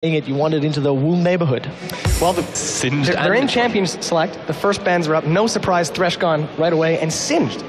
it, you wandered into the womb neighborhood. Well, they're in Champions Select. The first bans are up. No surprise, Thresh gone right away and Singed.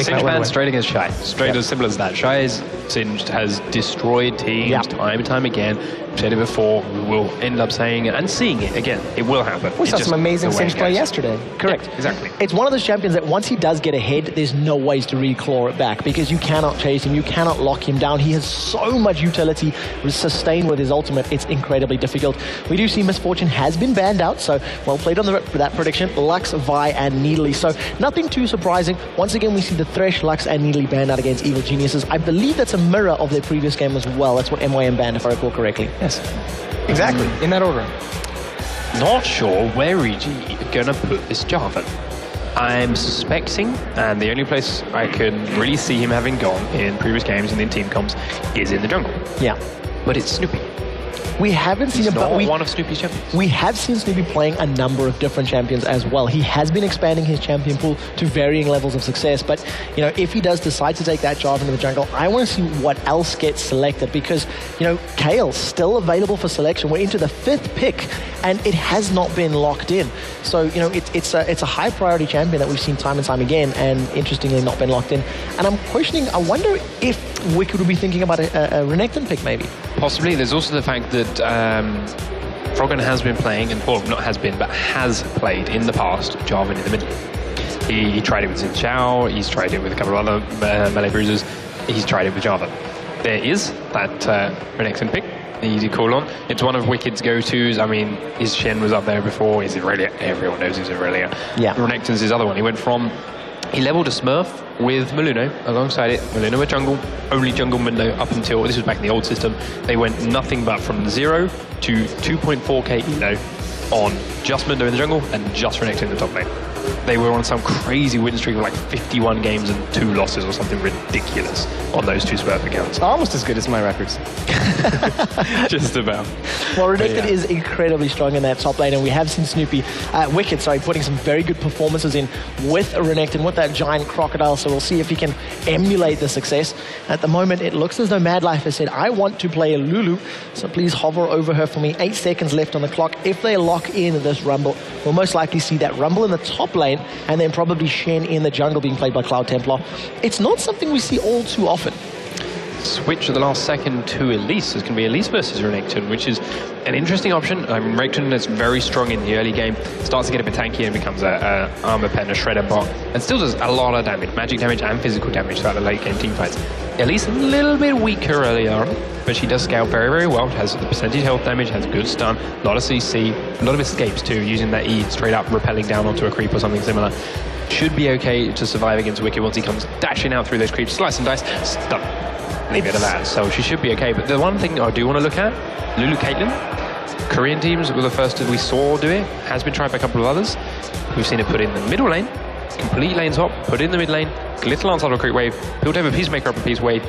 Singed ban straight against Shy. Straight as simple as that. Shy's Singed has destroyed teams time and time again. I've said it before. We will end up saying it and seeing it again. It will happen. We saw some amazing Singed play yesterday. Correct. Yeah, exactly. It's one of those champions that once he does get ahead, there's no ways to really claw it back because you cannot chase him. You cannot lock him down. He has so much utility sustained with his ultimate. It's incredibly difficult. We do see Misfortune has been banned out, so well played on that prediction. Lux, Vi, and Needly. So nothing too surprising. Once again, we see the Thresh, Lux, and Needly banned out against Evil Geniuses. I believe that's a mirror of their previous game as well. That's what IEM banned, if I recall correctly. Yes, exactly, in that order. Not sure where EG is going to put this Jarvan. I'm suspecting, and the only place I can really see him having gone in previous games and in team comps is in the jungle. Yeah. But it's Snoopy. We haven't seen him, but one of Snoopy's champions. We have seen Snoopy playing a number of different champions as well. He has been expanding his champion pool to varying levels of success, but you know, if he does decide to take that Jarvan in the jungle, I want to see what else gets selected because, you know, Kale's still available for selection. We're into the 5th pick and it has not been locked in. So, you know, it's a high priority champion that we've seen time and time again and interestingly not been locked in. And I'm questioning, I wonder if Wicked would be thinking about a Renekton pick maybe. Possibly. There's also the fact that Froggen has been playing, and well, not has been, but has played in the past Jarvan in the middle. He tried it with Xin Zhao, he's tried it with a couple of other melee bruisers, he's tried it with Jarvan. There is that Renekton pick, the easy call on. It's one of Wicked's go-tos. I mean, his Shen was up there before, his Irelia, everyone knows his Irelia. Yeah. Renekton's his other one. He leveled a Smurf with Maluno alongside it. Maluno were jungle, only jungle window up until, this was back in the old system, they went nothing but from 0 to 2.4k elo on just Mundo in the jungle and just Renekton in the top lane. They were on some crazy win streak of like 51 games and 2 losses or something ridiculous on those 2 Smurf accounts. Almost as good as my records. Just about. Well, Renekton is incredibly strong in that top lane, and we have seen Wicked, putting some very good performances in with Renekton, with that giant crocodile, so we'll see if he can emulate the success. At the moment, it looks as though Madlife has said, I want to play a Lulu, so please hover over her for me. 8 seconds left on the clock. If they lock in this Rumble, we'll most likely see that Rumble in the top lane, and then probably Shen in the jungle being played by Cloud Templar. It's not something we see all too often. Switch at the last second to Elise. It's going to be Elise versus Renekton, which is an interesting option. Renekton is very strong in the early game, starts to get a bit tanky and becomes a armor pen, a shredder bot, and still does a lot of damage, magic damage and physical damage throughout the late game team fights. Elise a little bit weaker early on, but she does scale very, very well. Has the percentage health damage, has good stun, a lot of CC, a lot of escapes too, using that E straight up rappelling down onto a creep or something similar. Should be okay to survive against Wicked once he comes dashing out through those creeps, slice and dice, stun. Leave it at that, so she should be okay. But the one thing I do want to look at, Lulu Caitlyn. Korean teams were the first that we saw do it, has been tried by a couple of others. We've seen it put in the middle lane, complete lane swap, put in the mid lane, little on a creep wave, build over Peacemaker up a piece wave,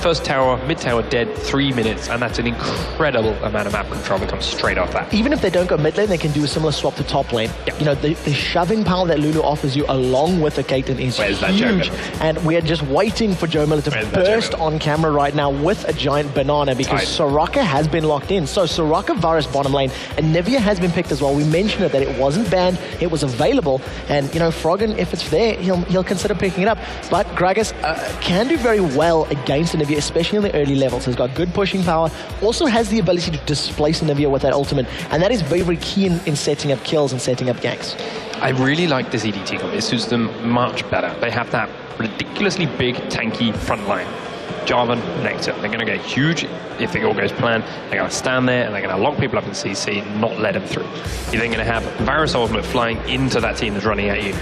first tower, mid tower dead, 3 minutes, and that's an incredible amount of map control that comes straight off that. Even if they don't go mid lane, they can do a similar swap to top lane. Yep. You know, the shoving power that Lulu offers you along with the Caitlyn is huge. And we are just waiting for Joe Miller to burst on camera right now with a giant banana because Soraka has been locked in. So Soraka, Varus bottom lane, and Nivea has been picked as well. We mentioned it that it wasn't banned, it was available, and you know, Froggen, if it's there, he'll consider picking it up. But Gragas can do very well against Nivea, especially in the early levels. He's got good pushing power, also has the ability to displace Nivea with that ultimate, and that is very, very key in setting up kills and setting up ganks. I really like this EDT comp. It suits them much better. They have that ridiculously big, tanky front line. Jarvan, Nectar. They're going to get huge if it all goes planned. They're going to stand there and they're going to lock people up in CC and not let them through. You're then going to have Varus ultimate flying into that team that's running at you.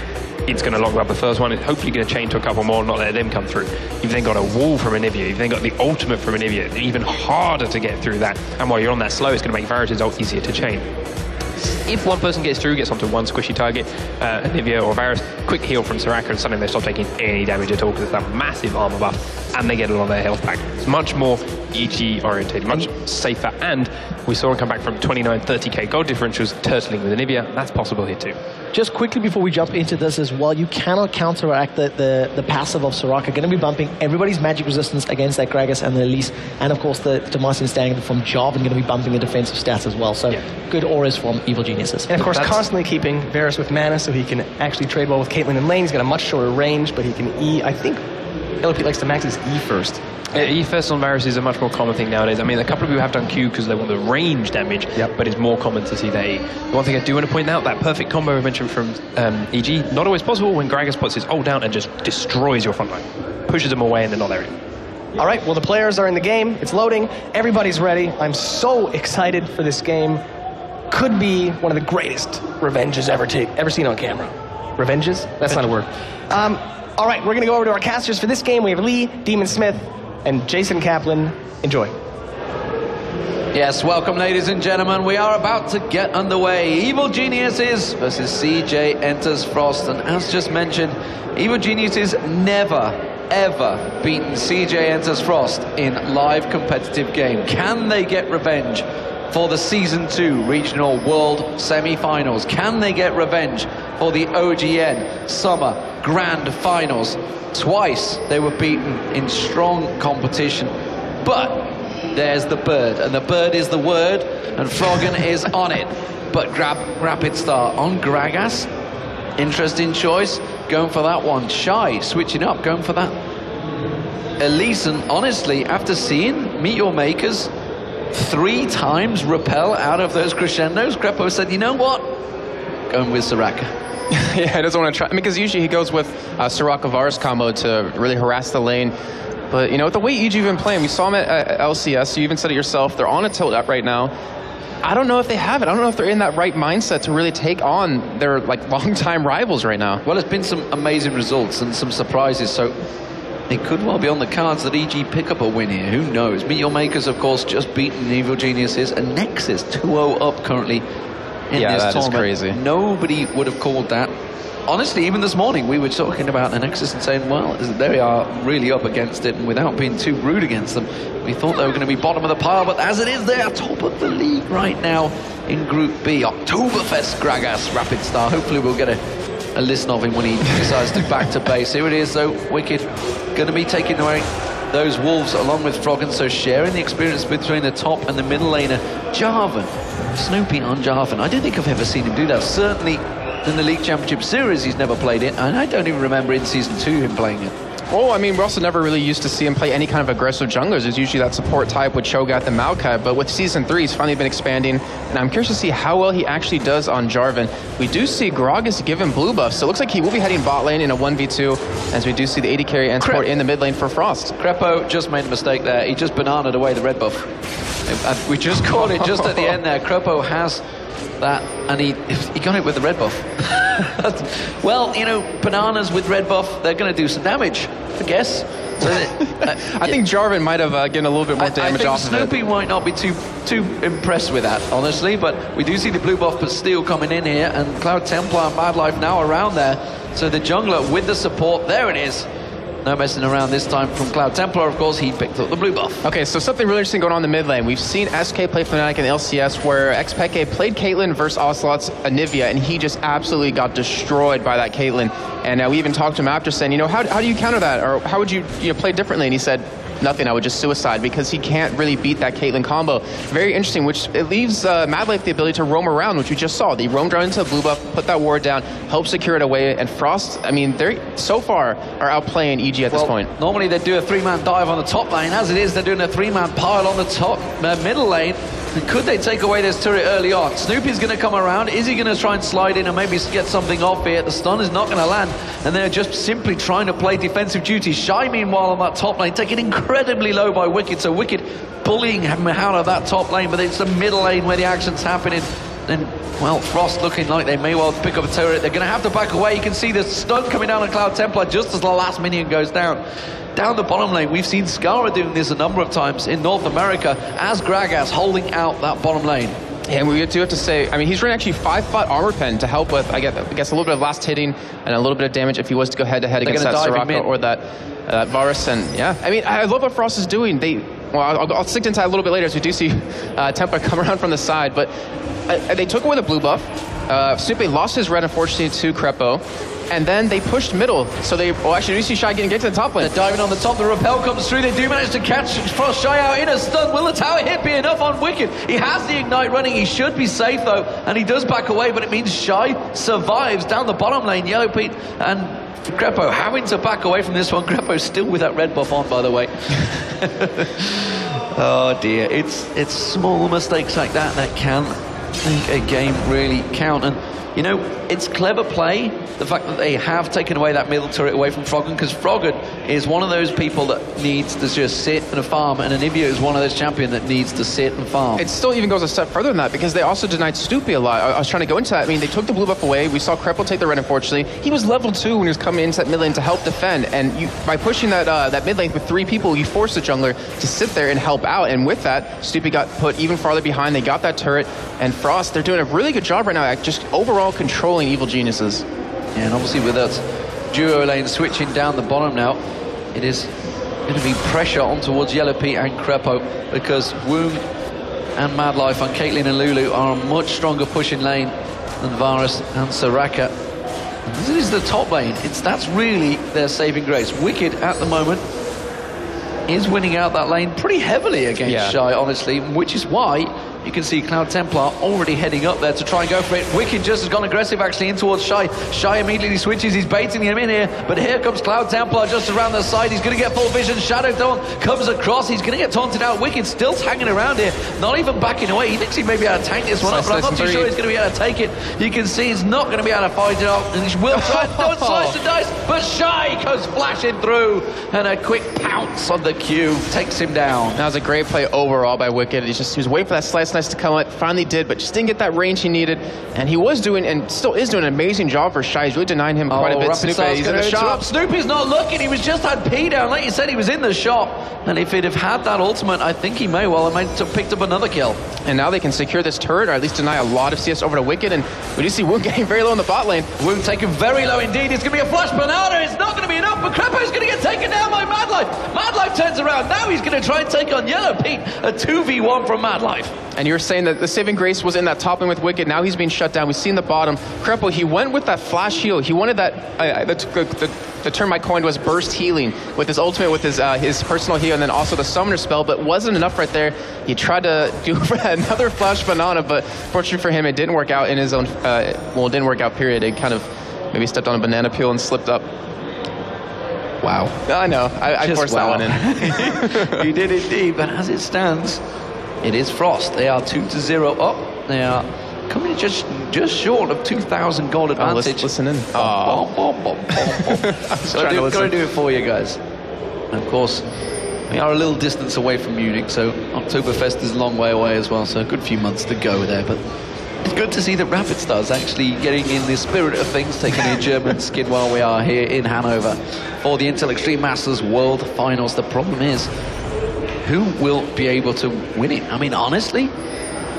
It's going to lock up the first one. It's hopefully going to chain to a couple more, not let them come through. You've then got a wall from Anivia. You've then got the ultimate from Anivia. Even harder to get through that. And while you're on that slow, it's going to make Varus' ult easier to chain. If one person gets through, gets onto one squishy target, Anivia or Varus, quick heal from Soraka, and suddenly they stop taking any damage at all because it's that massive armor buff, and they get a lot of their health back. It's much more EG oriented, much safer, and we saw him come back from 29, 30k gold differentials, turtling with Anivia. That's possible here too. Just quickly before we jump into this as well, you cannot counteract the passive of Soraka. Going to be bumping everybody's magic resistance against that Gragas and the Elise, and of course the Demacian Stang from Jarvan going to be bumping the defensive stats as well. So good auras from Evil Geniuses. And of course, constantly keeping Varus with mana so he can actually trade well with Caitlyn in lane. He's got a much shorter range, but he can E. I think LP likes to max his E first. E first on Varus is a much more common thing nowadays. I mean, a couple of people have done Q because they want the range damage, but it's more common to see that E. The one thing I do want to point out, that perfect combo I mentioned from EG, not always possible when Gragas puts his ult down and just destroys your front line. Pushes them away and they're not there anymore. All right, well, the players are in the game. It's loading. Everybody's ready. I'm so excited for this game. Could be one of the greatest revenges ever seen on camera. Revenges? That's not a word. All right, we're going to go over to our casters for this game. We have Lee, Demon Smith, and Jason Kaplan. Enjoy. Yes, welcome, ladies and gentlemen. We are about to get underway. Evil Geniuses versus CJ Enters Frost. And as just mentioned, Evil Geniuses never, ever beaten CJ Enters Frost in live competitive game. Can they get revenge for the Season 2 Regional World Semi-Finals? Can they get revenge for the OGN Summer Grand Finals? Twice they were beaten in strong competition. But there's the bird, and the bird is the word, and Froggen is on it. But rapid start on Gragas. Interesting choice. Going for that one. Shy, switching up, going for that. Elise, and honestly, after seeing Meet Your Makers 3 times repel out of those crescendos, Crepo said, you know what? Going with Soraka. Yeah, he doesn't want to try. I mean, because usually he goes with Soraka Varus combo to really harass the lane. But, you know, the way EG have been playing, we saw him at LCS, you even said it yourself, they're on a tilt up right now. I don't know if they have it. I don't know if they're in that right mindset to really take on their, like, long-time rivals right now. Well, it's been some amazing results and some surprises, so it could well be on the cards that EG pick up a win here. Who knows? Meet Your Makers, of course, just beaten Evil Geniuses, and Nexus 2-0 up currently in this that tournament. is crazy. Nobody would have called that. Honestly, even this morning, we were talking about the Nexus and saying, well, they are really up against it, and without being too rude against them, we thought they were going to be bottom of the pile, but as it is, they are top of the league right now in Group B. Oktoberfest Gragas, rapid start. Hopefully we'll get a listen of him when he decides to back to base. Here it is, though. Wicked going to be taking away those wolves along with Froggen, so sharing the experience between the top and the middle laner. Jarvan, Snoopy on Jarvan. I don't think I've ever seen him do that. Certainly in the League Championship Series he's never played it, and I don't even remember in Season 2 him playing it. Well, I mean, we also never really used to see him play any kind of aggressive junglers. It's usually that support type with Cho'Gath and Maokai, but with Season 3, he's finally been expanding, and I'm curious to see how well he actually does on Jarvan. We do see Gragas given blue buffs, so it looks like he will be heading bot lane in a 1v2, as we do see the AD carry and support in the mid lane for Frost. Crepo just made a mistake there. He just bananaed away the red buff. We just caught it just at the end there. Crepo has that, and he got it with the red buff. Well, you know, bananas with red buff, they're going to do some damage, I guess. So, I think Jarvan might have gotten a little bit more damage off of it. I think Snoopy might not be too impressed with that, honestly, but we do see the blue buff but Steel coming in here, and Cloud Templar and Mad Life now around there. So the jungler with the support, there it is. No messing around this time from Cloud Templar, of course. He picked up the blue buff. Okay, so something really interesting going on in the mid lane. We've seen SK play Fnatic in the LCS, where XPeke played Caitlyn versus Ocelot's Anivia, and he just absolutely got destroyed by that Caitlyn. And we even talked to him after saying, you know, how do you counter that? Or how would you play differently? And he said, nothing, I would just suicide, because he can't really beat that Caitlyn combo. Very interesting, which it leaves Mad Life the ability to roam around, which we just saw. They roamed around into blue buff, put that ward down, help secure it away, and Frost, I mean, they so far are outplaying EG at this point. Normally they do a 3-man dive on the top lane. As it is, they're doing a 3-man pile on the top middle lane. Could they take away this turret early on? Snoopy's going to come around. Is he going to try and slide in and maybe get something off here? The stun is not going to land, and they're just simply trying to play defensive duty. Shy, meanwhile, on that top lane, taken incredibly low by Wicked. So Wicked bullying him out of that top lane, but it's the middle lane where the action's happening. And, well, Frost looking like they may well pick up a turret. They're going to have to back away. You can see the stun coming down on Cloud Templar just as the last minion goes down. Down the bottom lane, we've seen Skara doing this a number of times in North America as Gragas holding out that bottom lane. Yeah, and we do have to say, I mean, he's running actually 5-pot armor pen to help with, I guess, a little bit of last hitting and a little bit of damage if he was to go head-to-head against that Soraka or that Varus. And yeah, I mean, I love what Frost is doing. well, I'll stick into that a little bit later as we do see Tempa come around from the side, but they took away the blue buff. Snoopy lost his red, unfortunately, to Crepo. And then they pushed middle. So actually, we see Shy get to the top lane. They're diving on the top. The rappel comes through. They do manage to catch Frost Shy out in a stun. Will the tower hit be enough on Wicked? He has the ignite running. He should be safe, though. And he does back away, but it means Shy survives down the bottom lane. Yellow Pete and Crepo having to back away from this one. Crepo still with that red buff on, by the way. Oh, dear. It's small mistakes like that that can make a game really count. And you know, it's clever play, the fact that they have taken away that middle turret away from Froggen, because Froggen is one of those people that needs to just sit and farm, and Anivia is one of those champions that needs to sit and farm. It still even goes a step further than that, because they also denied Snoopy a lot. I was trying to go into that. I mean, they took the blue buff away. We saw Crepo take the red, unfortunately. He was level 2 when he was coming into that mid lane to help defend, and by pushing that mid lane with 3 people, you force the jungler to sit there and help out, and with that, Snoopy got put even farther behind. They got that turret, and Frost, they're doing a really good job right now at just overall controlling Evil Geniuses. Yeah, and obviously with that duo lane switching down the bottom now, it is going to be pressure on towards Yellow Pete and Crepo, because Woong and Madlife and Caitlyn and Lulu are a much stronger pushing lane than Varus and Soraka. And this is the top lane. That's really their saving grace. Wicked at the moment is winning out that lane pretty heavily against Shy, honestly, which is why you can see Cloud Templar already heading up there to try and go for it. Wicked just has gone aggressive actually in towards Shy. Shy immediately switches, he's baiting him in here, but here comes Cloud Templar just around the side. He's going to get full vision. Shadow Dawn comes across, he's going to get taunted out. Wicked still hanging around here, not even backing away. He thinks he may be able to tank this one up, but I'm not too sure he's going to be able to take it. You can see he's not going to be able to fight it off, and he will try and don't slice and dice, but Shy goes flashing through, and a quick pounce on the Q takes him down. That was a great play overall by Wicked. He was waiting for that slice nice to come out. Finally did, but just didn't get that range he needed. And he was doing, and still is doing, an amazing job for Shy. He's really denying him quite a bit. Snoopy's in the shop. Snoopy's not looking. He was just had P down. Like you said, he was in the shop. And if he'd have had that ultimate, I think he may well have picked up another kill. And now they can secure this turret, or at least deny a lot of CS over to Wicked. And we do see Woong getting very low in the bot lane. Woong taken very low indeed. It's going to be a flash banana. It's not going to be enough, but Crepo's going to get taken down by Madlife. Madlife turns around. Now he's going to try and take on Yellow Pete. A 2v1 from Madlife. And you were saying that the saving grace was in that top lane with Wicked. Now he's being shut down. We've seen the bottom. Crepo, he went with that flash heal. He wanted that, the term I coined was burst healing with his ultimate, with his personal heal, and then also the summoner spell, but wasn't enough right there. He tried to do another flash banana, but fortunately for him, it didn't work out in his own, well, it didn't work out, period. It kind of maybe stepped on a banana peel and slipped up. Wow. I know. I forced that one in. You did indeed, but as it stands, it is Frost. They are 2-0 up. They are coming just short of 2,000 gold advantage. Listen in. So I've got to do it for you guys. And of course, we are a little distance away from Munich, so Oktoberfest is a long way away as well, so a good few months to go there. But it's good to see that Rapid Star's actually getting in the spirit of things, taking a German skin while we are here in Hanover for the Intel Extreme Masters World Finals. The problem is, who will be able to win it? I mean, honestly,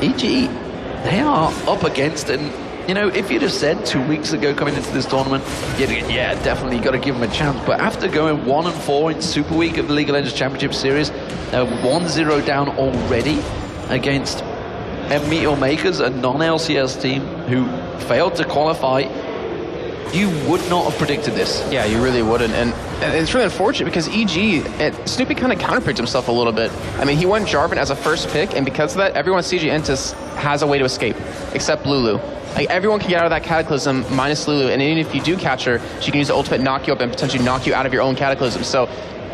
EG, they are up against it. And, you know, if you'd have said 2 weeks ago coming into this tournament, yeah, definitely got to give them a chance. But after going 1-4 in Super Week of the League of Legends Championship Series, they're 1-0 down already against Meteor Makers, a non-LCS team who failed to qualify. You would not have predicted this. Yeah, you really wouldn't. And it's really unfortunate because EG, Snoopy kind of counterpicked himself a little bit. I mean, he went Jarvan as a first pick, and because of that, everyone CJ Entus has a way to escape, except Lulu. Like, everyone can get out of that Cataclysm minus Lulu, and even if you do catch her, she can use the ultimate, knock you up, and potentially knock you out of your own Cataclysm. So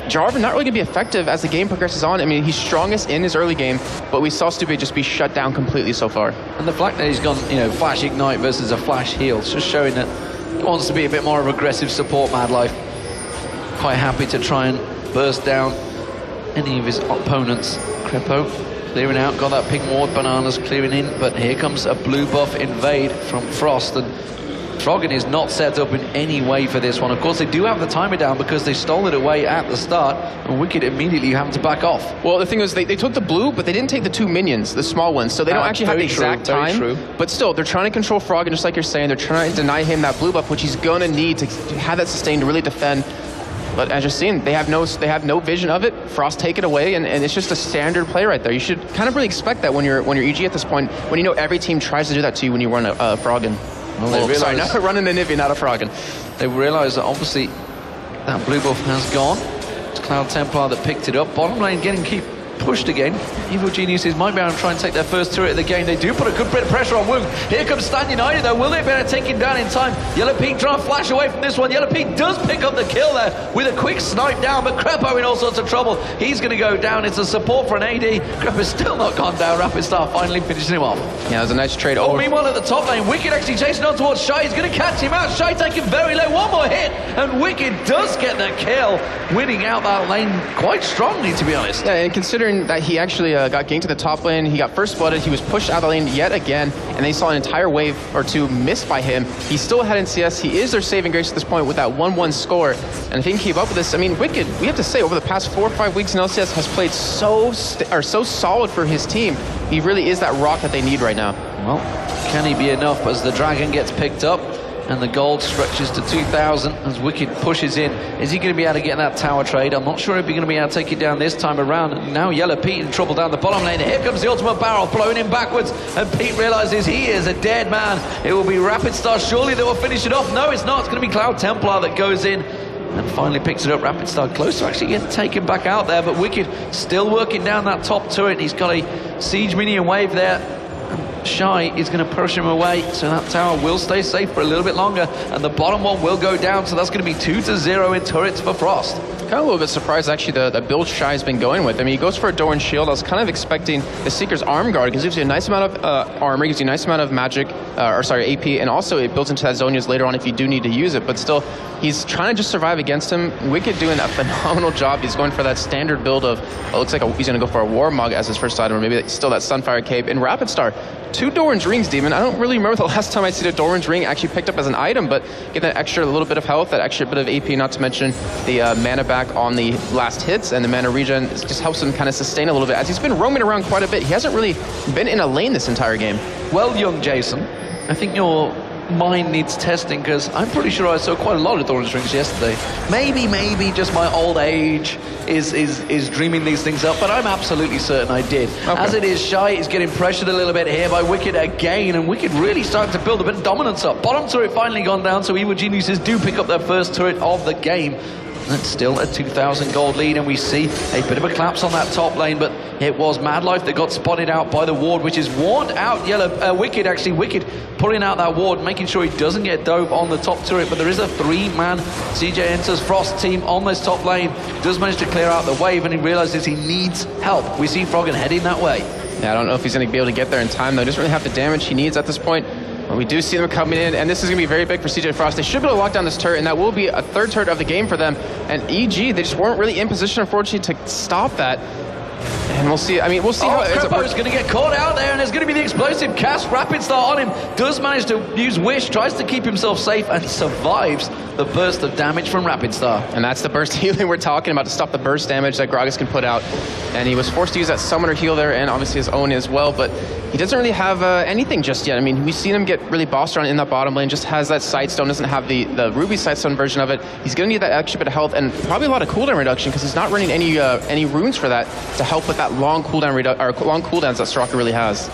Jarvan not really going to be effective as the game progresses on. I mean, he's strongest in his early game, but we saw Snoopy just be shut down completely so far. And the fact that he's gone, you know, Flash Ignite versus a Flash Heal, it's just showing that he wants to be a bit more of aggressive support, Madlife. Quite happy to try and burst down any of his opponents. Crepo clearing out, got that pink ward, bananas clearing in, but here comes a blue buff invade from Frost, and Froggen is not set up in any way for this one. Of course, they do have the timer down because they stole it away at the start, and Wicked immediately having to back off. Well, the thing is, they took the blue, but they didn't take the 2 minions, the small ones, so they don't actually have the exact time. But still, they're trying to control Froggen, just like you're saying. They're trying to deny him that blue buff, which he's going to need to have that sustain to really defend. But as you're seeing, they have no vision of it. Frost take it away, and it's just a standard play right there. You should kind of really expect that when you're EG at this point, when you know every team tries to do that to you when you run a Froggen. Well, Sorry, not running a Nivea, not a Froggen. They realize that obviously that blue buff has gone. It's Cloud Templar that picked it up. Bottom lane keep pushed again. Evil Geniuses might be able to try and take their first turret of the game. They do put a good bit of pressure on Woong. Here comes Stan United though. Will they be able to take him down in time? Yellow Pete trying to flash away from this one. Yellow Pete does pick up the kill there with a quick snipe down, but Crepo in all sorts of trouble. He's going to go down. It's a support for an AD. Crepo's still not gone down. Rapid Star finally finishing him off. Yeah, it was a nice trade. Meanwhile at the top lane, Wicked actually chasing on towards Shy. He's going to catch him out. Shy taking very low. One more hit, and Wicked does get the kill, winning out that lane quite strongly, to be honest. Yeah, and considering that he actually got ganked to the top lane, he got first blooded, he was pushed out of the lane yet again, and they saw an entire wave or two missed by him. He still had NCS. He is their saving grace at this point with that 1-1 score, and if he can keep up with this, I mean, Wicked, we have to say, over the past 4 or 5 weeks in LCS has played so solid for his team. He really is that rock that they need right now. Well, can he be enough as the Dragon gets picked up and the gold stretches to 2,000 as Wicked pushes in? Is he going to be able to get that tower trade? I'm not sure if he's going to be able to take it down this time around. And now Yellow Pete in trouble down the bottom lane. Here comes the ultimate barrel, blowing him backwards, and Pete realizes he is a dead man. It will be Rapid Star surely that will finish it off. No, it's not. It's going to be Cloud Templar that goes in and finally picks it up. Rapid Star close to actually getting taken back out there, but Wicked still working down that top turret. He's got a siege minion wave there. Shy is going to push him away, so that tower will stay safe for a little bit longer, and the bottom one will go down, so that's going to be 2-0 in turrets for Frost. Kind of a little bit surprised, actually, the build Shy has been going with. I mean, he goes for a Doran Shield. I was kind of expecting the Seeker's Arm Guard, because it gives you a nice amount of armor, gives you a nice amount of magic, AP, and also it builds into that Zhonya's later on if you do need to use it, but still, he's trying to just survive against him. Wicked doing a phenomenal job. He's going for that standard build of, it looks like he's going to go for a War Mug as his first item, or maybe still that Sunfire Cape. And Rapid Star, 2 Doran's Rings, Demon. I don't really remember the last time I see the Doran's Ring actually picked up as an item, but get that extra little bit of health, that extra bit of AP, not to mention the mana back on the last hits, and the mana regen just helps him kind of sustain a little bit, as he's been roaming around quite a bit. He hasn't really been in a lane this entire game. Well, young Jason, I think your mind needs testing, because I'm pretty sure I saw quite a lot of Doran's Rings yesterday. Maybe just my old age is dreaming these things up, but I'm absolutely certain I did. Okay. As it is, Shy is getting pressured a little bit here by Wicked again, and Wicked really starting to build a bit of dominance up. Bottom turret finally gone down, so Evil Geniuses do pick up their first turret of the game. That's still a 2,000 gold lead, and we see a bit of a collapse on that top lane, but it was Mad Life that got spotted out by the ward, which is warned out Wicked, actually. Wicked pulling out that ward, making sure he doesn't get dove on the top turret, but there is a 3-man CJ Enters Frost team on this top lane. Does manage to clear out the wave, and he realizes he needs help. We see Froggen heading that way. Yeah, I don't know if he's going to be able to get there in time, though. He doesn't really have the damage he needs at this point. But we do see them coming in, and this is going to be very big for CJ Frost. They should be able to lock down this turret, and that will be a 3rd turret of the game for them. And EG, they just weren't really in position, unfortunately, to stop that. And we'll see. I mean, we'll see how it is going to get caught out there, and there's going to be the explosive cast. Rapid Star on him. Does manage to use Wish, tries to keep himself safe, and survives the burst of damage from Rapid Star. And that's the burst healing we're talking about, to stop the burst damage that Gragas can put out. And he was forced to use that summoner heal there, and obviously his own as well, but he doesn't really have anything just yet. I mean, we've seen him get really bossed around in that bottom lane, just has that Sightstone, doesn't have the Ruby Sightstone version of it. He's going to need that extra bit of health, and probably a lot of cooldown reduction, because he's not running any runes for that to help with that long cooldown long cooldowns that Soraka really has.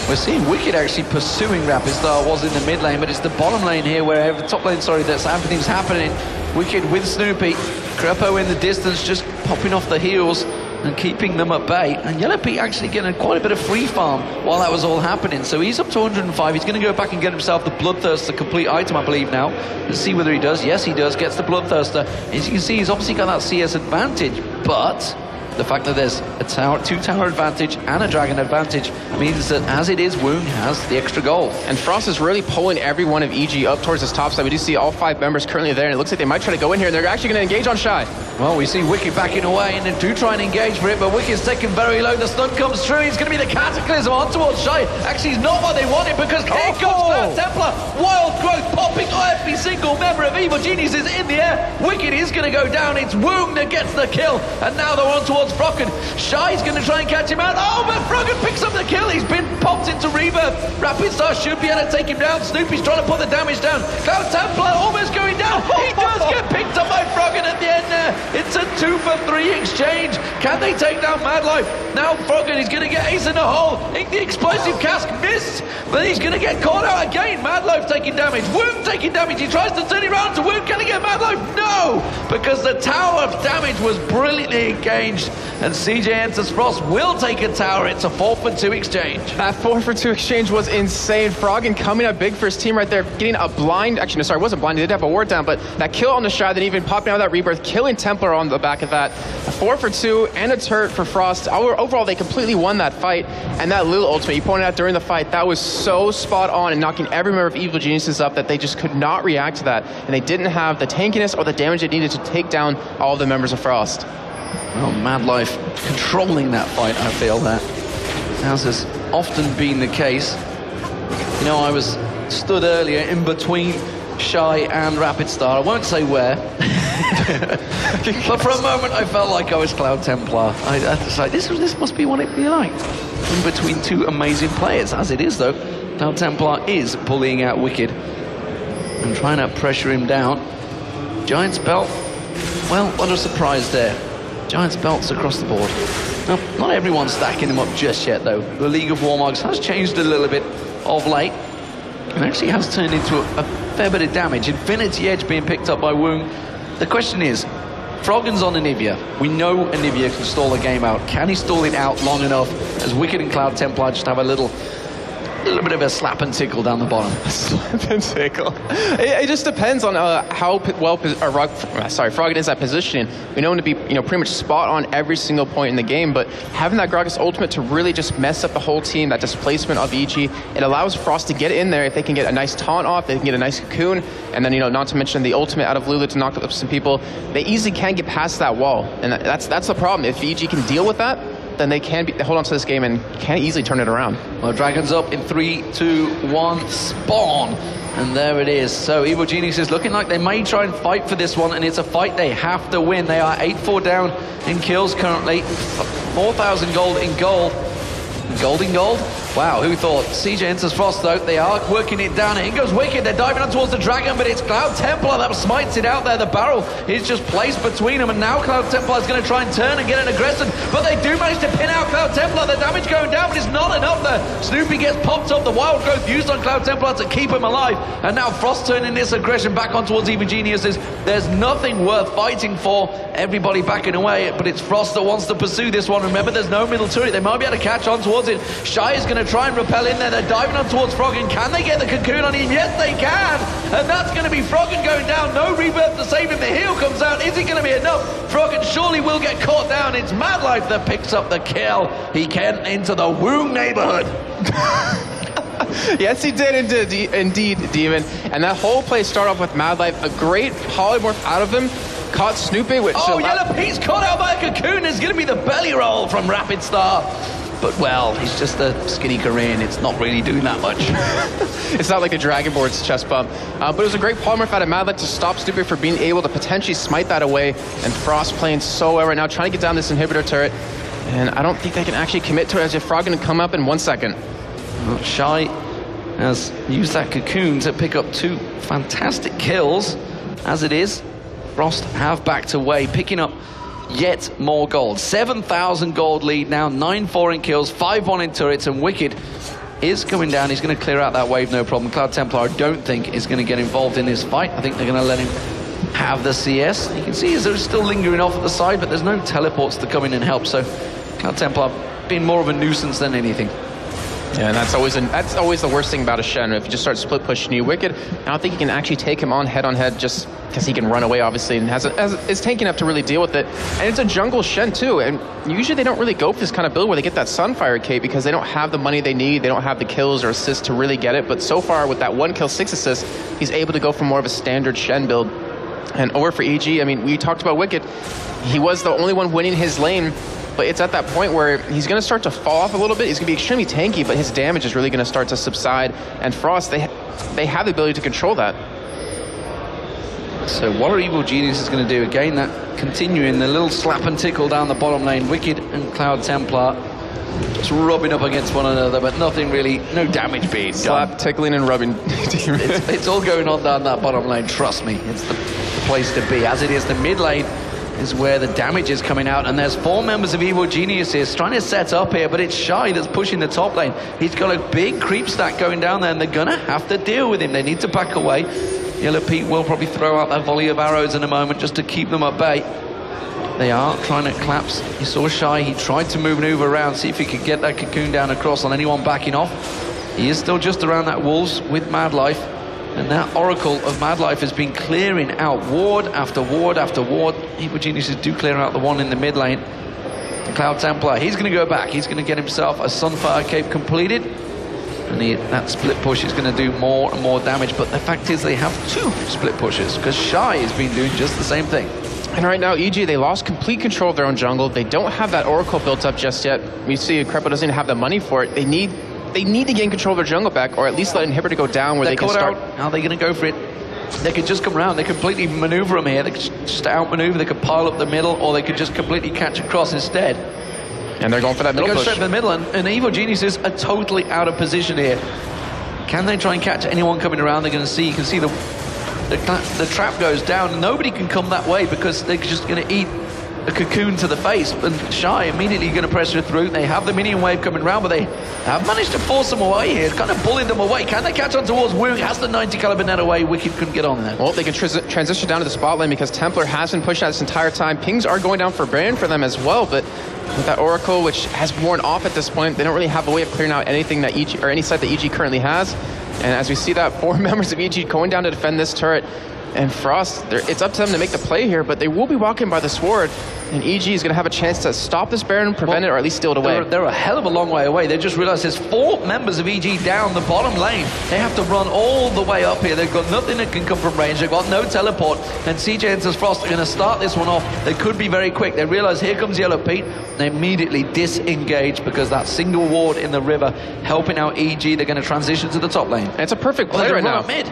We're seeing Wicked actually pursuing Rapid Star, was in the mid lane, but it's the bottom lane here, where the top lane, that's everything's happening. Wicked with Snoopy, Crepo in the distance, just popping off the heals and keeping them at bay. And Yellow Pete actually getting quite a bit of free farm while that was all happening. So he's up to 105. He's going to go back and get himself the Bloodthirster complete item, I believe now. Let's see whether he does. Yes, he does. Gets the Bloodthirster. As you can see, he's obviously got that CS advantage, but the fact that there's a 2-tower advantage and a dragon advantage means that, as it is, Woong has the extra gold. And Frost is really pulling every one of EG up towards his top side. We do see all 5 members currently there, and it looks like they might try to go in here, and they're actually going to engage on Shy. Well, we see Wicked backing away, and they do try and engage for it, but Wicked's taken very low. The stun comes through. He's going to be the Cataclysm on towards Shy. Actually, it's not what they wanted, because here comes Cloud Templar. Wild Growth popping every single member of Evil Geniuses in the air. Wicked is going to go down. It's Woong that gets the kill, and now they're on towards Froggen. Shy's going to try and catch him out. Oh, but Froggen picks up the kill. He's been popped into Rebirth. Rapid Star should be able to take him down. Snoopy's trying to put the damage down. Cloud Templar almost going down. He does get picked up by Froggen at the end there. It's a 2-for-3 exchange. Can they take down Mad Life? Now Froggen is going to get ace in the hole. The explosive cask missed, but he's going to get caught out again. Mad Life taking damage. Wound taking damage. He tries to turn it around to Wound. Can he get Mad Life? No, because the tower of damage was brilliantly engaged, and CJ enters Frost will take a tower. It's a 4-for-2 exchange. That 4-for-2 exchange was insane. Froggen coming up big for his team right there, getting a blind, actually no, sorry, it wasn't blind, he did have a ward down, but that kill on the Shy, then even popping out of that rebirth, killing Templar on the back of that. A 4-for-2 and a turret for Frost. Overall, they completely won that fight, and that Lulu ultimate, you pointed out during the fight, that was so spot on and knocking every member of Evil Geniuses up that they just could not react to that, and they didn't have the tankiness or the damage they needed to take down all the members of Frost. Well, Mad Life controlling that fight, I feel that. As has often been the case. You know, I was stood earlier in between Shy and Rapid Star. I won't say where. But for a moment, I felt like I was Cloud Templar. I was like, this must be what it'd be like. In between two amazing players. As it is, though, Cloud Templar is bullying out Wicked and trying to pressure him down. Giant's Belt. Well, what a surprise there. Giant's Belts across the board. Now, not everyone's stacking them up just yet, though. The League of Warmogs has changed a little bit of late, and actually has turned into a fair bit of damage. Infinity Edge being picked up by Woong. The question is, Froggen's on Anivia. We know Anivia can stall a game out. Can he stall it out long enough as Wicked and Cloud Templar just have a little bit of a slap and tickle down the bottom? Slap and tickle. It just depends on how well Froggen is at positioning. We know him to be pretty much spot on every single point in the game, but having that Gragas ultimate to really just mess up the whole team, that displacement of EG, it allows Frost to get in there. If they can get a nice taunt off, they can get a nice cocoon, and then not to mention the ultimate out of Lulu to knock up some people, they easily can get past that wall, and that's the problem. If EG can deal with that, then they can hold on to this game and can easily turn it around. Well, Dragons up in 3, 2, 1, spawn. And there it is. So Evil Geniuses looking like they may try and fight for this one, and it's a fight they have to win. They are 8-4 down in kills currently. 4,000 gold in gold. Gold in gold? Wow, who thought? CJ enters Frost, though. They are working it down. In goes Wicked. They're diving on towards the Dragon, but it's Cloud Templar that smites it out there. The barrel is just placed between them, and now Cloud Templar is going to try and turn and get an aggression, but they do manage to pin out Cloud Templar. The damage going down, but it's not enough there. Snoopy gets popped up. The Wild Growth used on Cloud Templar to keep him alive, and now Frost turning this aggression back on towards Evil Geniuses. There's nothing worth fighting for. Everybody backing away, but it's Frost that wants to pursue this one. Remember, there's no middle to it. They might be able to catch on towards it. Shy is going to try and repel in there. They're diving on towards Froggen. Can they get the cocoon on him? Yes, they can. And that's going to be Froggen going down. No rebirth to save him. The heal comes out. Is it going to be enough? Froggen surely will get caught down. It's Mad Life that picks up the kill. He can into the Woong neighborhood. Yes, he did indeed, Demon. And that whole play started off with Mad Life. A great polymorph out of him. Caught Snoopy, which... Oh, Yellow Pete's caught out by a cocoon. It's going to be the belly roll from Rapid Star. But, well, he's just a skinny Korean. It's not really doing that much. It's not like a Dragon Board's chest bump. But it was a great polymorph out of Mad Life to stop Snoopy from being able to potentially smite that away. And Frost playing so well right now, trying to get down this inhibitor turret. And I don't think they can actually commit to it, as if Frog going to come up in 1 second. Well, Shy has used that cocoon to pick up 2 fantastic kills. As it is, Frost have backed away, picking up yet more gold. 7,000 gold lead now, 9-4 in kills, 5-1 in turrets, and Wicked is coming down. He's going to clear out that wave, no problem. Cloud Templar, I don't think, is going to get involved in this fight. I think they're going to let him have the CS. You can see as they're still lingering off at the side, but there's no teleports to come in and help, so Cloud Templar being more of a nuisance than anything. Yeah, and that's always the worst thing about a Shen. If you just start split pushing you, Wicked, I don't think you can actually take him on head just because he can run away, obviously, and is tanky enough to really deal with it. And it's a jungle Shen too, and usually they don't really go for this kind of build where they get that Sunfire cape because they don't have the money they need, they don't have the kills or assists to really get it. But so far with that 1 kill, 6 assists, he's able to go for more of a standard Shen build. And over for EG, I mean, we talked about Wicked. He was the only one winning his lane. But it's at that point where he's going to start to fall off a little bit. He's going to be extremely tanky, but his damage is really going to start to subside. And Frost, they have the ability to control that. So what are Evil Geniuses going to do? Again, that continuing the little slap and tickle down the bottom lane. Wicked and Cloud Templar just rubbing up against one another, but nothing really, no damage being done. Slap, tickling, and rubbing. It's all going on down that bottom lane, trust me. It's the place to be. As it is, the mid lane is where the damage is coming out, and there's 4 members of Evil Geniuses trying to set up here, but it's Shy that's pushing the top lane. He's got a big creep stack going down there, and they're gonna have to deal with him. They need to back away. Yellow Pete will probably throw out that volley of arrows in a moment just to keep them at bay. They are trying to collapse. You saw Shy, he tried to maneuver around, see if he could get that cocoon down across on anyone backing off. He is still just around that walls with Mad Life, and that Oracle of Mad Life has been clearing out ward after ward after ward. Evil Geniuses do clear out the one in the mid lane. The Cloud Templar, he's going to go back. He's going to get himself a Sunfire Cape completed. And that split push is going to do more and more damage. But the fact is they have 2 split pushes, because Shy has been doing just the same thing. And right now, EG, they lost complete control of their own jungle. They don't have that Oracle built up just yet. We see Krepo doesn't even have the money for it. They need to gain control of their jungle back, or at least let Inhibitor go down where they can start. How are they going to go for it? They could just come around. They completely maneuver them here. They could just outmaneuver. They could pile up the middle, or they could just completely catch across instead. And they're going for that middle push. They go straight for the middle, and Evil Geniuses are totally out of position here. Can they try and catch anyone coming around? They're going to see. You can see the trap goes down, and nobody can come that way because they're just going to eat a cocoon to the face, and Shy immediately going to pressure through. They have the minion wave coming around, but they have managed to force them away here, kind of bullying them away. Can they catch on towards Woong? Has the 90 caliber net away. Wicked couldn't get on there. Well, they can transition down to the spot lane because Templar has been pushed out this entire time. Pings are going down for Baron for them as well, but with that Oracle, which has worn off at this point, they don't really have a way of clearing out anything that EG, or any site that EG currently has. And as we see that 4 members of EG going down to defend this turret, and Frost, it's up to them to make the play here, but they will be walking by the sword, and EG is going to have a chance to stop this Baron, prevent it, or at least steal it away. They're a hell of a long way away. They just realized there's 4 members of EG down the bottom lane. They have to run all the way up here. They've got nothing that can come from range. They've got no teleport, and CJ Enters Frost are going to start this one off. They could be very quick. They realize here comes Yellow Pete. They immediately disengage because that single ward in the river helping out EG. They're going to transition to the top lane. And it's a perfect play right now. Mid.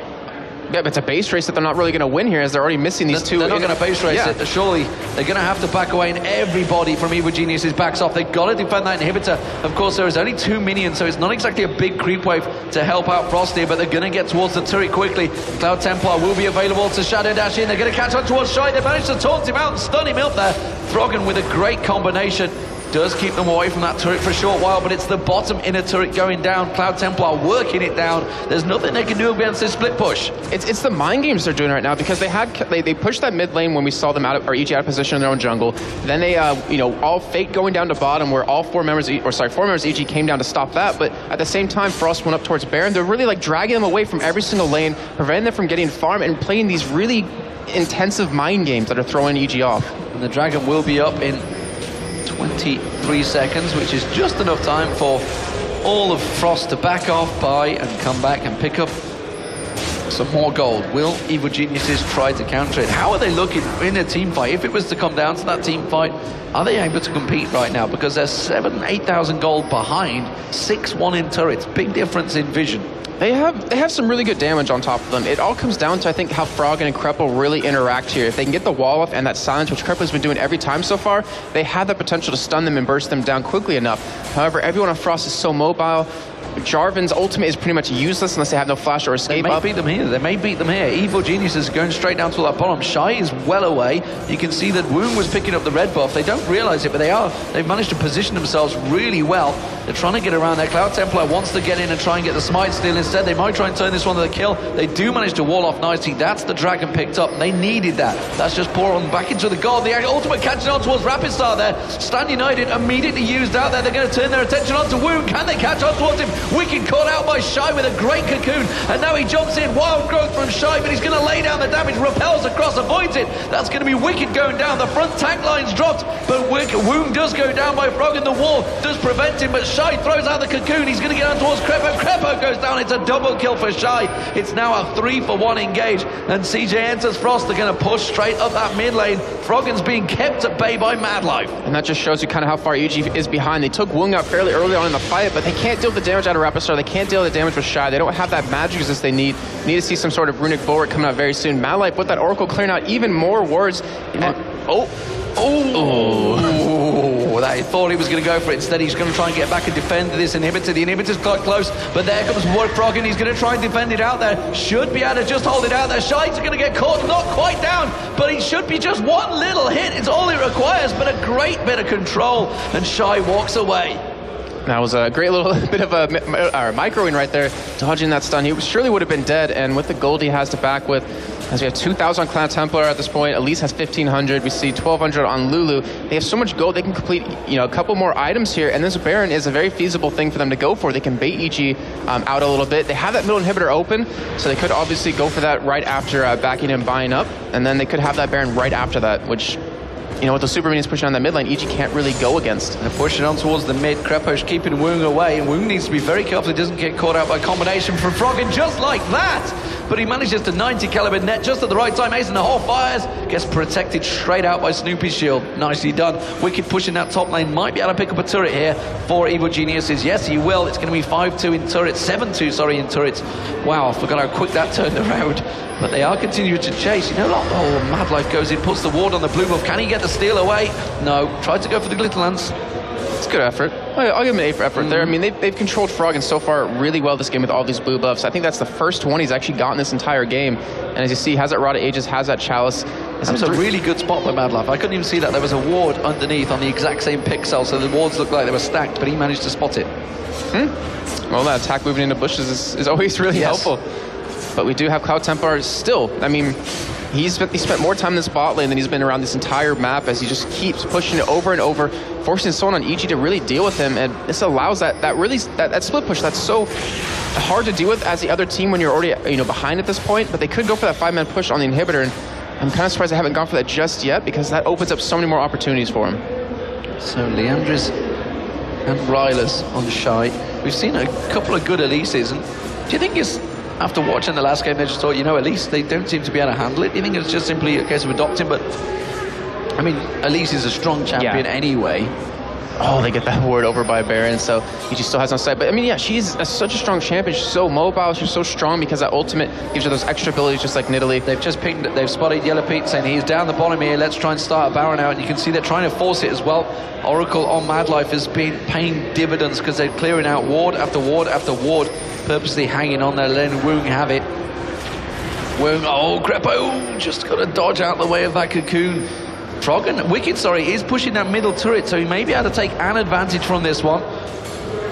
Yeah, but it's a base race that they're not really going to win here, as they're already missing these 2. They're not going to base race it. Surely they're going to have to back away, and everybody from Evil Geniuses backs off. They've got to defend that inhibitor. Of course, there is only 2 minions, so it's not exactly a big creep wave to help out Frost here, but they're going to get towards the turret quickly. Cloud Templar will be available to Shadow Dash in. They're going to catch on towards Shy. They managed to taunt him out and stun him up there. Froggen with a great combination. Does keep them away from that turret for a short while, but it's the bottom inner turret going down. Cloud Templar working it down. There's nothing they can do against this split push. It's the mind games they're doing right now, because they pushed that mid lane when we saw them EG out of position in their own jungle. Then they all fake going down to bottom, where all 4 members of EG came down to stop that. But at the same time, Frost went up towards Baron. They're really like dragging them away from every single lane, preventing them from getting farm and playing these really intensive mind games that are throwing EG off. And the dragon will be up in 23 seconds, which is just enough time for all of Frost to back off, buy, and come back and pick up some more gold. Will Evil Geniuses try to counter it? How are they looking in a team fight? If it was to come down to that team fight, are they able to compete right now? Because they're 8,000 gold behind, 6-1 in turrets. Big difference in vision. They have some really good damage on top of them. It all comes down to, I think, how Froggen and Krepo really interact here. If they can get the wall off and that silence, which Krepo's been doing every time so far, they have the potential to stun them and burst them down quickly enough. However, everyone on Frost is so mobile. Jarvan's ultimate is pretty much useless unless they have no flash or escape. They may beat them here. They may beat them here. Evil Geniuses going straight down to that bottom. Shy is well away. You can see that Woong was picking up the red buff. They don't realize it, but they've managed to position themselves really well. They're trying to get around there. Cloud Templar wants to get in and try and get the smite steal instead. They might try and turn this one to the kill. They do manage to wall off nicely. That's the dragon picked up. They needed that. That's just pour on back into the gold. The ultimate catching on towards Rapid Star there. Stand United immediately used out there. They're going to turn their attention on to Woong. Can they catch on towards him? Wicked caught out by Shy with a great cocoon, and now he jumps in. Wild growth from Shy, but he's going to lay down the damage. Repels across, avoids it. That's going to be Wicked going down. The front tank line's dropped, but Woong does go down by Froggen. The wall does prevent him, but Shy throws out the cocoon. He's going to get on towards Krepo. Krepo goes down. It's a double kill for Shy. It's now a 3-for-1 engage, and CJ Enters Frost. They're going to push straight up that mid lane. Froggen's being kept at bay by Mad Life. And that just shows you kind of how far EG is behind. They took Woong out fairly early on in the fight, but they can't deal with the damage out of Rapid Star. They can't deal with the damage with Shy. They don't have that magic resist they need. Need to see some sort of runic bulwark coming out very soon. Mad Life with that Oracle clearing out even more wards. And, careful with that. He thought he was going to go for it. Instead, he's going to try and get back and defend this inhibitor. The inhibitor's quite close, but there comes Froggen. He's going to try and defend it out there. Should be able to just hold it out there. Shy's going to get caught, not quite down, but he should be just one little hit. It's all he requires, but a great bit of control, and Shy walks away. That was a great little bit of a microing right there, dodging that stun. He surely would have been dead, and with the gold he has to back with, as we have 2,000 on Cloud Templar at this point, Elise has 1,500, we see 1,200 on Lulu. They have so much gold, they can complete a couple more items here, and this Baron is a very feasible thing for them to go for. They can bait EG out a little bit. They have that middle inhibitor open, so they could obviously go for that right after backing and buying up, and then they could have that Baron right after that, which, with the super minions pushing on that mid lane, EG can't really go against. They're pushing on towards the mid. Krepo's keeping Woong away, and Woong needs to be very careful he doesn't get caught out by combination from Froggen just like that. But he manages to 90 caliber net just at the right time. Ace in the hole fires, gets protected straight out by Snoopy's shield. Nicely done. Wicked pushing that top lane. Might be able to pick up a turret here for Evil Geniuses. Yes, he will. It's going to be 5-2 in turrets. 7-2, sorry, in turrets. Wow, I forgot how quick that turned around. But they are continuing to chase. Mad Life goes in, puts the ward on the blue buff. Can he get the steal away? No. Tried to go for the Glitter Lance. It's good effort. I'll give him an A for effort there. I mean, they've controlled Froggen so far really well this game with all these blue buffs. I think that's the first one he's actually gotten this entire game. And as you see, has that Rod of Ages, has that Chalice. That was a really good spot by Mad Life. I couldn't even see that. There was a ward underneath on the exact same pixel, so the wards looked like they were stacked, but he managed to spot it. Well, that attack moving into bushes is always really helpful. But we do have Cloud Templar still. I mean, he spent more time in this bot lane than he's been around this entire map, as he just keeps pushing it over and over, forcing someone on EG to really deal with him. And this allows that split push that's so hard to deal with as the other team when you're already behind at this point. But they could go for that 5-man push on the inhibitor, and I'm kind of surprised they haven't gone for that just yet, because that opens up so many more opportunities for him. So Leandris and Rylas on Shy. We've seen a couple of good Elises, and do you think it's, after watching the last game, they just thought, Elise, they don't seem to be able to handle it? Do you think it's just simply a case of adopting? But, I mean, Elise is a strong champion anyway. Oh, they get that ward over by Baron, so he just still has no sight. But, I mean, she's such a strong champion. She's so mobile. She's so strong because that ultimate gives her those extra abilities just like Nidalee. They've spotted Yellow Pete saying he's down the bottom here. Let's try and start a Baron out. And you can see they're trying to force it as well. Oracle on Mad Life has been paying dividends because they're clearing out ward after ward after ward, purposely hanging on there, letting Woong have it. Woong, Krepo just got to dodge out the way of that cocoon. Wicked, is pushing that middle turret, so he may be able to take an advantage from this one.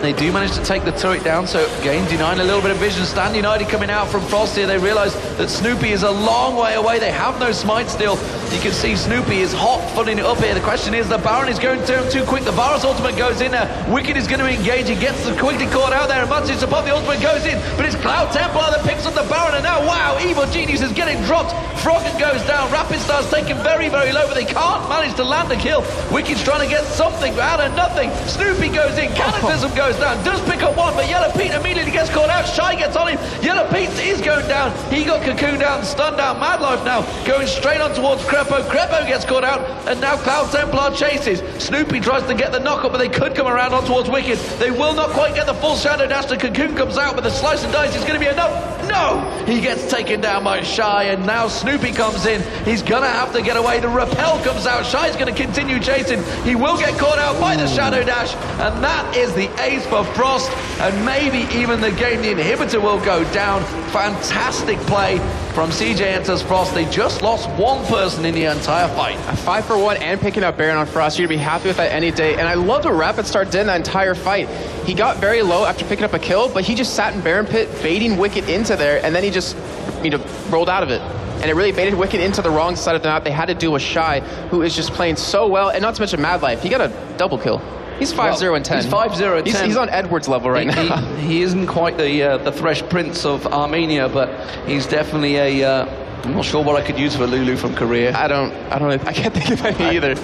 They do manage to take the turret down, so again, denying a little bit of vision. Stand United coming out from Frost here. They realise that Snoopy is a long way away. They have no smite still. You can see Snoopy is hot footing it up here. The question is, the Baron is going too quick. The Varus ultimate goes in there. Wicked is going to engage. He gets quickly caught out there, and Mudsies above the ultimate goes in, but it's Cloud Templar that picks up the Baron, and now, wow, Evil Genius is getting dropped. Froggen goes down. Rapid Star's taken very, very low, but they can't manage to land a kill. Wicked's trying to get something out of nothing. Snoopy goes in. Cataclysm goes down, does pick up one, but Yellow Pete immediately gets caught out. Shy gets on him. Yellow Pete is going down. He got cocooned out and stunned out. Mad Life now going straight on towards Krepo. Krepo gets caught out, and now Cloud Templar chases. Snoopy tries to get the knockup, but they could come around on towards Wicked. They will not quite get the full shadow dash. The cocoon comes out, but the slice and dice is going to be enough. No! He gets taken down by Shy, and now Snoopy comes in. He's going to have to get away. The repel comes out. Shy's going to continue chasing. He will get caught out by the shadow dash, and that is the ace for Frost, and maybe even the game. The inhibitor will go down. Fantastic play from CJ Enters Frost. They just lost one person in the entire fight. A 5-for-1 and picking up Baron on Frost. You'd be happy with that any day. And I love what Rapid Star did in that entire fight. He got very low after picking up a kill, but he just sat in Baron Pit, baiting Wicked into there, and then he just rolled out of it. And it really baited Wicked into the wrong side of the map. They had to do with Shy, who is just playing so well, and not to mention Mad Life. He got a double kill. He's 5-0 and 10. He's 5-0 and 10. He's on Edwards level right now. He isn't quite the Thresh Prince of Armenia, but he's definitely a... I'm not sure what I could use for Lulu from Korea. I can't think of any either.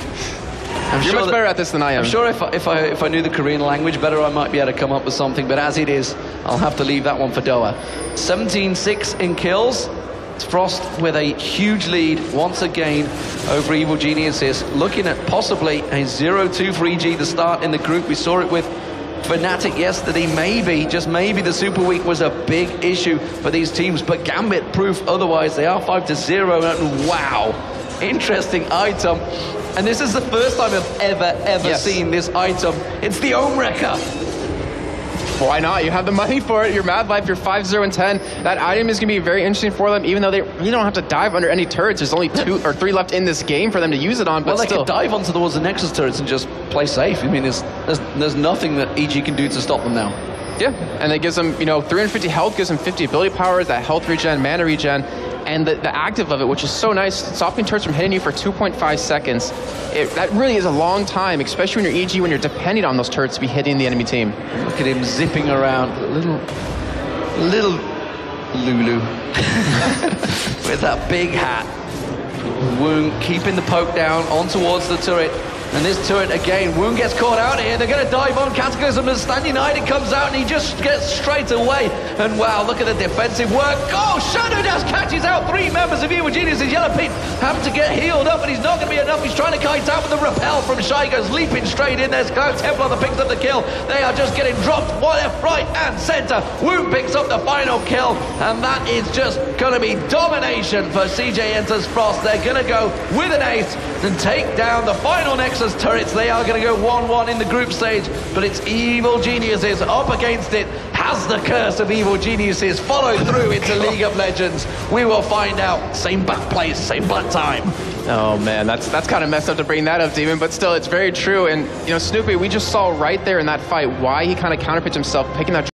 You're much better at this than I am. I'm sure if I knew the Korean language better, I might be able to come up with something, but as it is, I'll have to leave that one for Doa. 17-6 in kills. Frost with a huge lead once again over Evil Geniuses, looking at possibly a 0-2 for EG, the start in the group. We saw it with Fnatic yesterday. Maybe, just maybe, the Super Week was a big issue for these teams, but Gambit proof otherwise. They are 5-0, and wow, interesting item. And this is the first time I've ever seen this item. It's the Ohm Wrecker. Why not? You have the money for it. You're Mad Life. You're 5-0 and 10. That item is going to be very interesting for them, even though they really don't have to dive under any turrets. There's only 2 or 3 left in this game for them to use it on. But well, they still, could dive onto towards the Nexus turrets and just play safe. I mean, there's nothing that EG can do to stop them now. Yeah, and it gives them, 350 health, gives them 50 ability powers, that health regen, mana regen, and the active of it, which is so nice, stopping turrets from hitting you for 2.5 seconds. That really is a long time, especially when you're EG, when you're depending on those turrets to be hitting the enemy team. Look at him zipping around, little Lulu with that big hat. Woong keeping the poke down on towards the turret. And this turret again, Woong gets caught out here. They're going to dive on Cataclysm as Stand United comes out and he just gets straight away. And wow, look at the defensive work. Oh, Shadow Dash catches out 3 members of Evil Genius's Yellow Pete. Having to get healed up, and he's not going to be enough. He's trying to kite out with the repel from Shy. Goes leaping straight in. There's Cloud Templar that picks up the kill. They are just getting dropped left, right, and center. Woong picks up the final kill, and that is just going to be domination for CJ Enters Frost. They're going to go with an ace and take down the final Nexus turrets. They are going to go 1-1 in the group stage, but it's Evil Geniuses up against it. Has the curse of Evil Geniuses followed through into League of Legends? We will find out. Same back place, same back time. Oh man, that's kind of messed up to bring that up, Demon, but still, it's very true. And Snoopy, we just saw right there in that fight why he kind of counterpitched himself, picking that